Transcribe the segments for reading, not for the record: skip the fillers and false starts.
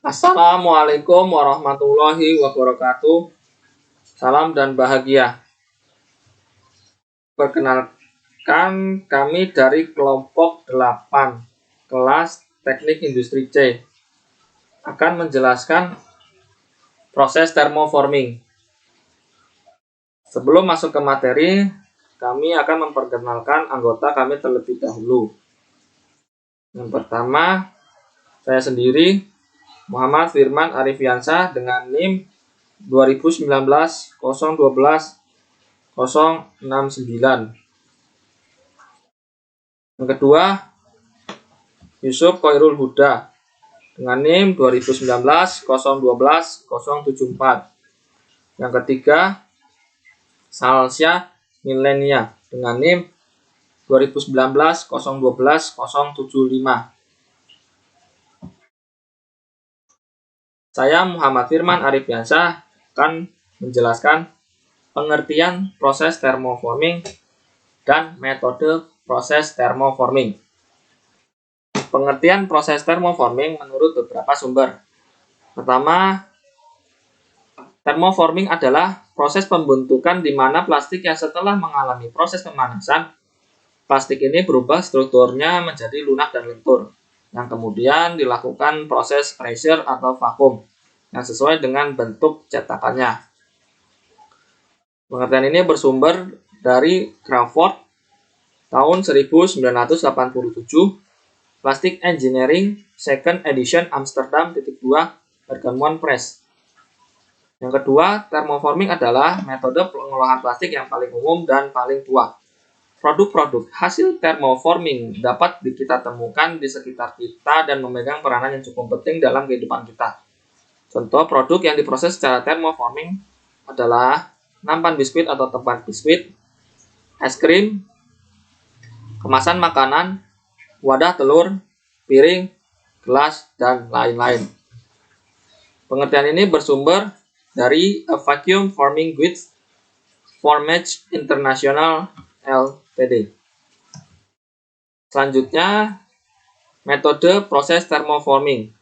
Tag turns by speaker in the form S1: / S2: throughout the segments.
S1: Assalamualaikum warahmatullahi wabarakatuh. Salam dan bahagia. Perkenalkan, kami dari kelompok 8 kelas Teknik Industri C akan menjelaskan proses thermoforming. Sebelum masuk ke materi, kami akan memperkenalkan anggota kami terlebih dahulu. Yang pertama, saya sendiri, Muhammad Firman Arifiansyah dengan NIM 2019-012-069. Yang kedua, Yusuf Khairul Huda dengan NIM 2019-012-074. Yang ketiga, Salsya Milenia dengan NIM 2019-012-075. Saya Muhammad Firman Arifiansyah akan menjelaskan pengertian proses thermoforming dan metode proses thermoforming. Pengertian proses thermoforming menurut beberapa sumber. Pertama, thermoforming adalah proses pembentukan di mana plastik yang setelah mengalami proses pemanasan, plastik ini berubah strukturnya menjadi lunak dan lentur, yang kemudian dilakukan proses pressure atau vakum yang sesuai dengan bentuk cetakannya. Pengertian ini bersumber dari Crawford tahun 1987, Plastic Engineering Second Edition Amsterdam 2, Pertemuan Press. Yang kedua, thermoforming adalah metode pengolahan plastik yang paling umum dan paling tua. Produk-produk hasil thermoforming dapat kita temukan di sekitar kita dan memegang peranan yang cukup penting dalam kehidupan kita. Contoh produk yang diproses secara thermoforming adalah nampan biskuit atau tempat biskuit, es krim, kemasan makanan, wadah telur, piring, gelas, dan lain-lain. Pengertian ini bersumber dari A Vacuum Forming Goods Formage International Ltd. Selanjutnya, metode proses thermoforming.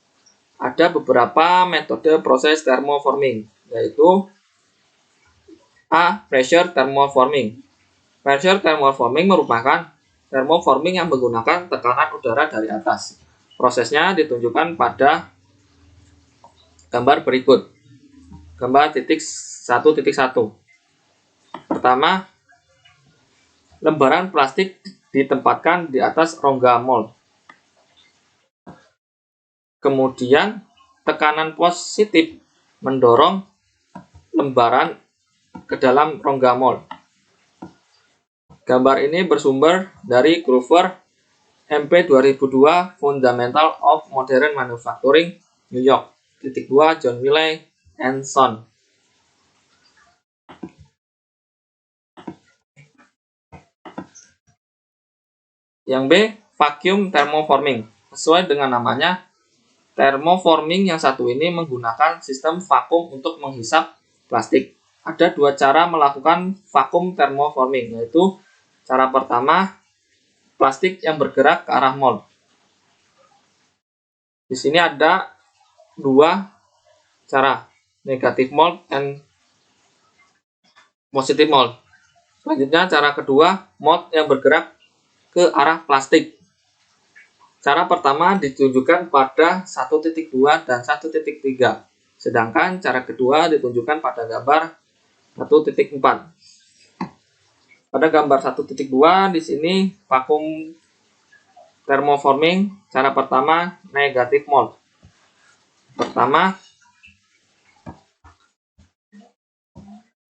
S1: Ada beberapa metode proses thermoforming, yaitu A. Pressure thermoforming. Pressure thermoforming merupakan thermoforming yang menggunakan tekanan udara dari atas. Prosesnya ditunjukkan pada gambar berikut. Gambar 1.1. Pertama, lembaran plastik ditempatkan di atas rongga mold. Kemudian, tekanan positif mendorong lembaran ke dalam rongga mold. Gambar ini bersumber dari Groover MP 2002 Fundamental of Modern Manufacturing, New York, 2, John Wiley and Son. Yang B, vacuum thermoforming. Sesuai dengan namanya, thermoforming yang satu ini menggunakan sistem vakum untuk menghisap plastik. Ada dua cara melakukan vakum thermoforming, yaitu cara pertama, plastik yang bergerak ke arah mold. Di sini ada dua cara, negative mold and positive mold. Selanjutnya cara kedua, mold yang bergerak ke arah plastik. Cara pertama ditunjukkan pada 1.2 dan 1.3, sedangkan cara kedua ditunjukkan pada gambar 1.4. Pada gambar 1.2 di sini vakum thermoforming, cara pertama negative mold. Pertama,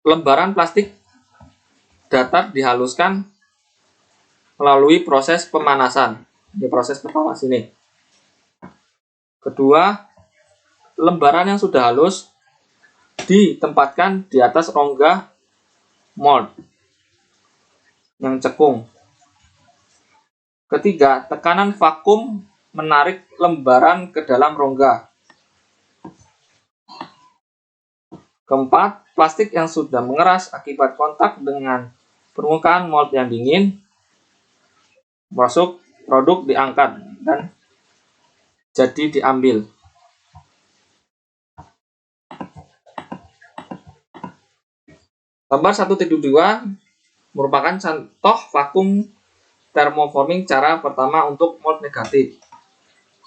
S1: lembaran plastik datar dihaluskan melalui proses pemanasan. Di proses pertama sini. Kedua, lembaran yang sudah halus ditempatkan di atas rongga mold yang cekung. Ketiga, tekanan vakum menarik lembaran ke dalam rongga. Keempat, plastik yang sudah mengeras akibat kontak dengan permukaan mold yang dingin masuk, produk diangkat dan jadi diambil. Gambar 1.2 merupakan contoh vakum thermoforming cara pertama untuk mold negatif.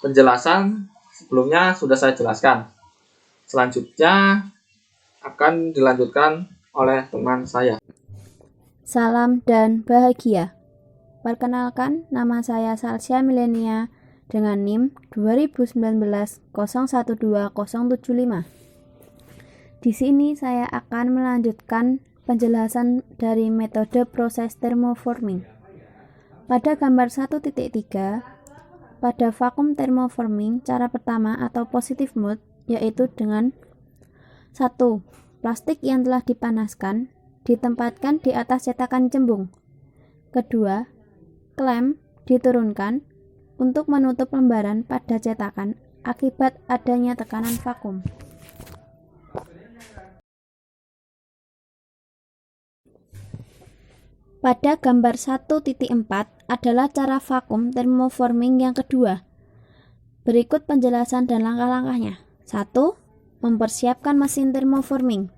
S1: Penjelasan sebelumnya sudah saya jelaskan. Selanjutnya akan dilanjutkan oleh teman saya.
S2: Salam dan bahagia. Perkenalkan, nama saya Salsya Milenia dengan NIM 2019 012075. Di sini saya akan melanjutkan penjelasan dari metode proses thermoforming. Pada gambar 1.3, pada vakum thermoforming, cara pertama atau positive mode yaitu dengan 1. Plastik yang telah dipanaskan ditempatkan di atas cetakan cembung. Kedua, klem diturunkan untuk menutup lembaran pada cetakan akibat adanya tekanan vakum. Pada gambar 1.4 adalah cara vakum thermoforming yang kedua. Berikut penjelasan dan langkah-langkahnya. 1. Mempersiapkan mesin thermoforming.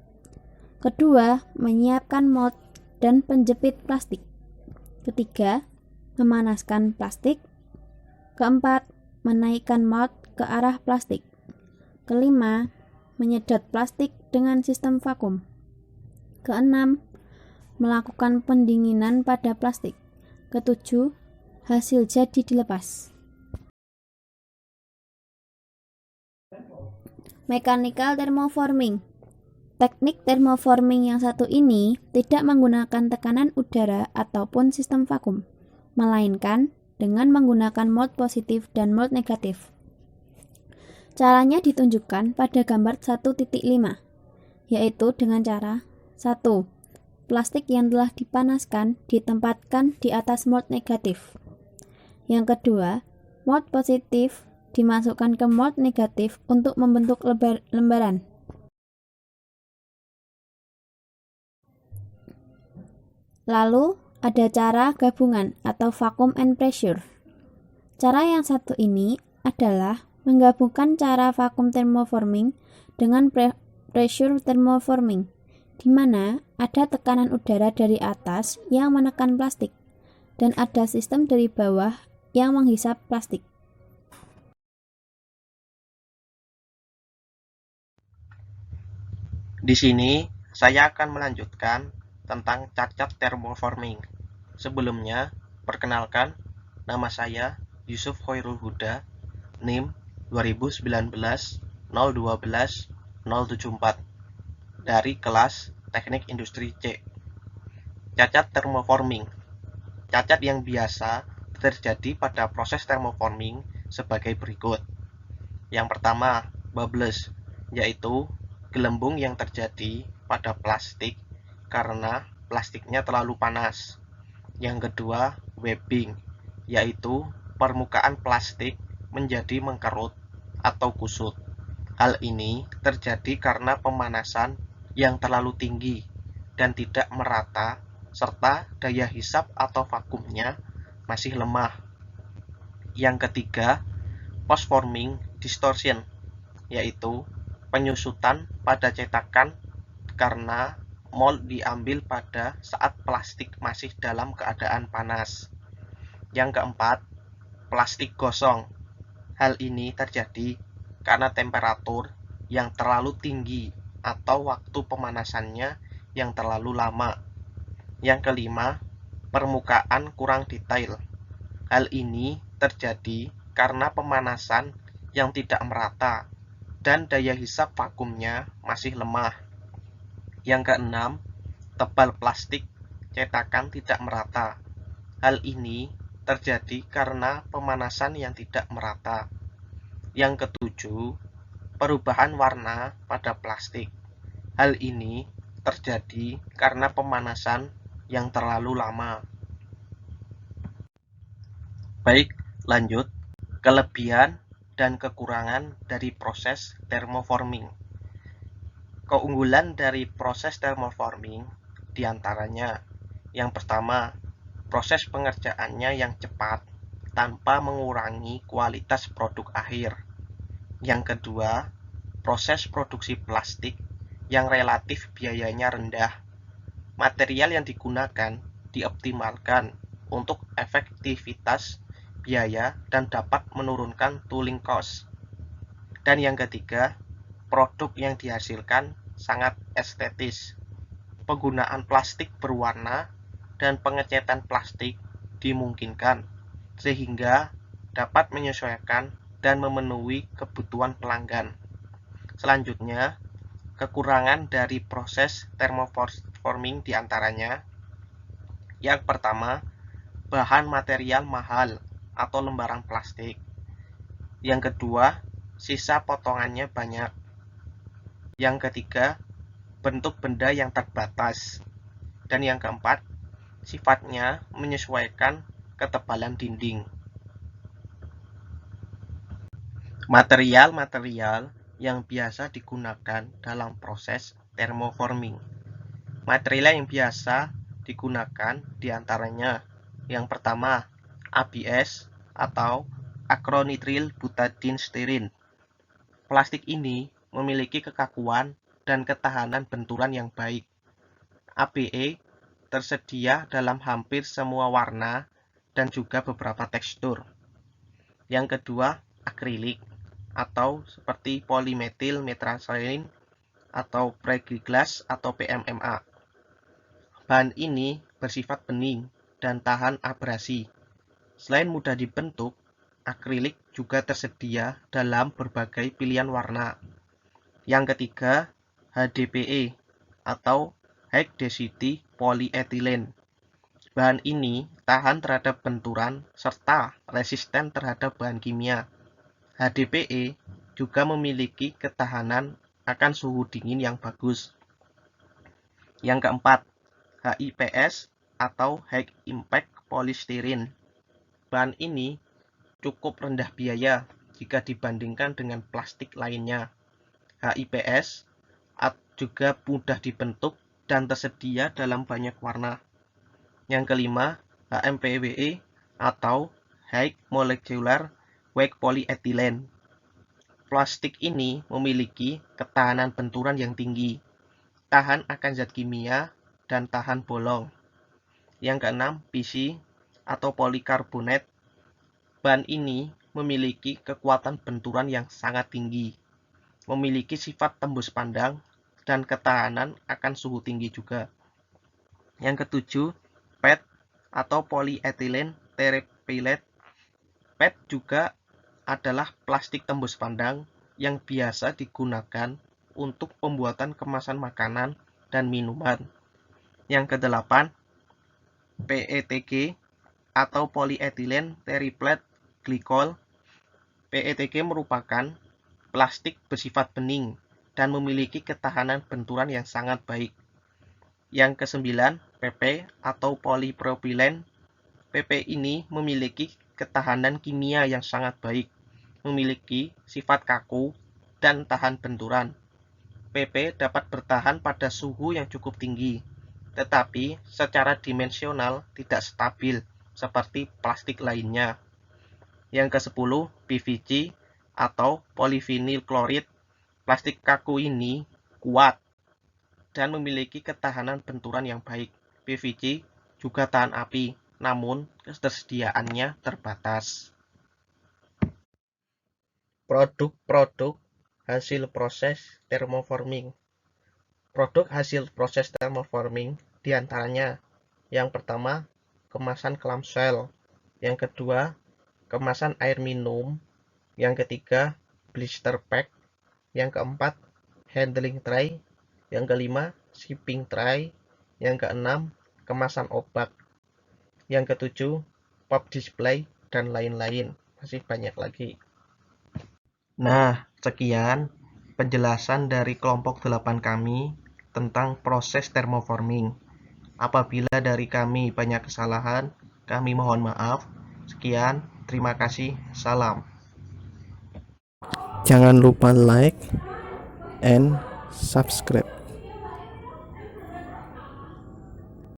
S2: Kedua, menyiapkan mold dan penjepit plastik. Ketiga, memanaskan plastik. Keempat, menaikkan mold ke arah plastik. Kelima, menyedot plastik dengan sistem vakum. Keenam, melakukan pendinginan pada plastik. Ketujuh, hasil jadi dilepas. Mechanical thermoforming. Teknik thermoforming yang satu ini tidak menggunakan tekanan udara ataupun sistem vakum, melainkan dengan menggunakan mold positif dan mold negatif. Caranya ditunjukkan pada gambar 1.5, yaitu dengan cara 1. Plastik yang telah dipanaskan ditempatkan di atas mold negatif. Yang kedua, mold positif dimasukkan ke mold negatif untuk membentuk lembaran. Lalu, ada cara gabungan atau vacuum and pressure. Cara yang satu ini adalah menggabungkan cara vacuum thermoforming dengan pressure thermoforming, di mana ada tekanan udara dari atas yang menekan plastik dan ada sistem dari bawah yang menghisap plastik.
S3: Di sini saya akan melanjutkan tentang cat-cat thermoforming. Sebelumnya, perkenalkan, nama saya Yusuf Khairul Huda, NIM 2019 012 074 dari kelas Teknik Industri C. Cacat thermoforming. Cacat yang biasa terjadi pada proses thermoforming sebagai berikut. Yang pertama, bubbles, yaitu gelembung yang terjadi pada plastik karena plastiknya terlalu panas. Yang kedua, webbing, yaitu permukaan plastik menjadi mengkerut atau kusut. Hal ini terjadi karena pemanasan yang terlalu tinggi dan tidak merata serta daya hisap atau vakumnya masih lemah. Yang ketiga, post-forming distortion, yaitu penyusutan pada cetakan karena mold diambil pada saat plastik masih dalam keadaan panas. Yang keempat, plastik gosong. Hal ini terjadi karena temperatur yang terlalu tinggi atau waktu pemanasannya yang terlalu lama. Yang kelima, permukaan kurang detail. Hal ini terjadi karena pemanasan yang tidak merata dan daya hisap vakumnya masih lemah. Yang keenam, tebal plastik cetakan tidak merata. Hal ini terjadi karena pemanasan yang tidak merata. Yang ketujuh, perubahan warna pada plastik. Hal ini terjadi karena pemanasan yang terlalu lama. Baik, lanjut. Kelebihan dan kekurangan dari proses thermoforming. Keunggulan dari proses thermoforming diantaranya, yang pertama, proses pengerjaannya yang cepat tanpa mengurangi kualitas produk akhir. Yang kedua, proses produksi plastik yang relatif biayanya rendah. material yang digunakan dioptimalkan untuk efektivitas biaya dan dapat menurunkan tooling cost. Dan yang ketiga, produk yang dihasilkan sangat estetis. Penggunaan plastik berwarna dan pengecetan plastik dimungkinkan sehingga dapat menyesuaikan dan memenuhi kebutuhan pelanggan. Selanjutnya, kekurangan dari proses thermoforming diantaranya: yang pertama, bahan material mahal atau lembaran plastik. Yang kedua, sisa potongannya banyak. Yang ketiga, bentuk benda yang terbatas. Dan yang keempat, sifatnya menyesuaikan ketebalan dinding. Material-material yang biasa digunakan dalam proses thermoforming. Material yang biasa digunakan diantaranya: yang pertama, ABS atau acrylonitrile butadiene styrene. Plastik ini memiliki kekakuan dan ketahanan benturan yang baik. ABE tersedia dalam hampir semua warna dan juga beberapa tekstur. Yang kedua, akrilik atau seperti polymethyl methacrylate atau plexiglass atau PMMA. Bahan ini bersifat bening dan tahan abrasi. Selain mudah dibentuk, akrilik juga tersedia dalam berbagai pilihan warna. Yang ketiga, HDPE atau High Density Polyethylene. Bahan ini tahan terhadap benturan serta resisten terhadap bahan kimia. HDPE juga memiliki ketahanan akan suhu dingin yang bagus. Yang keempat, HIPS atau High Impact Polystyrene. Bahan ini cukup rendah biaya jika dibandingkan dengan plastik lainnya. HIPS juga mudah dibentuk dan tersedia dalam banyak warna. Yang kelima, HMPWE atau High Molecular Weight Polyethylene. Plastik ini memiliki ketahanan benturan yang tinggi, tahan akan zat kimia, dan tahan bolong. Yang keenam, PC atau polikarbonat. Bahan ini memiliki kekuatan benturan yang sangat tinggi, memiliki sifat tembus pandang, dan ketahanan akan suhu tinggi juga. Yang ketujuh, PET atau polyethylene terephthalate. PET juga adalah plastik tembus pandang yang biasa digunakan untuk pembuatan kemasan makanan dan minuman. Yang kedelapan, PETG atau polyethylene terephthalate glycol. PETG merupakan plastik bersifat bening dan memiliki ketahanan benturan yang sangat baik. Yang kesembilan, PP atau polypropylene. PP ini memiliki ketahanan kimia yang sangat baik, memiliki sifat kaku dan tahan benturan. PP dapat bertahan pada suhu yang cukup tinggi, tetapi secara dimensional tidak stabil seperti plastik lainnya. Yang ke-10, PVC atau polyvinyl chloride. Plastik kaku ini kuat dan memiliki ketahanan benturan yang baik. PVC juga tahan api, namun ketersediaannya terbatas. Produk-produk hasil proses thermoforming. Produk hasil proses thermoforming diantaranya: yang pertama, kemasan clamshell. Yang kedua, kemasan air minum. Yang ketiga, blister pack. Yang keempat, handling tray. Yang kelima, shipping tray. Yang keenam, kemasan obat. Yang ketujuh, pop display, dan lain-lain. Masih banyak lagi. Nah, sekian penjelasan dari kelompok 8 kami tentang proses thermoforming. Apabila dari kami banyak kesalahan, kami mohon maaf. Sekian, terima kasih, salam.
S4: Jangan lupa like and subscribe.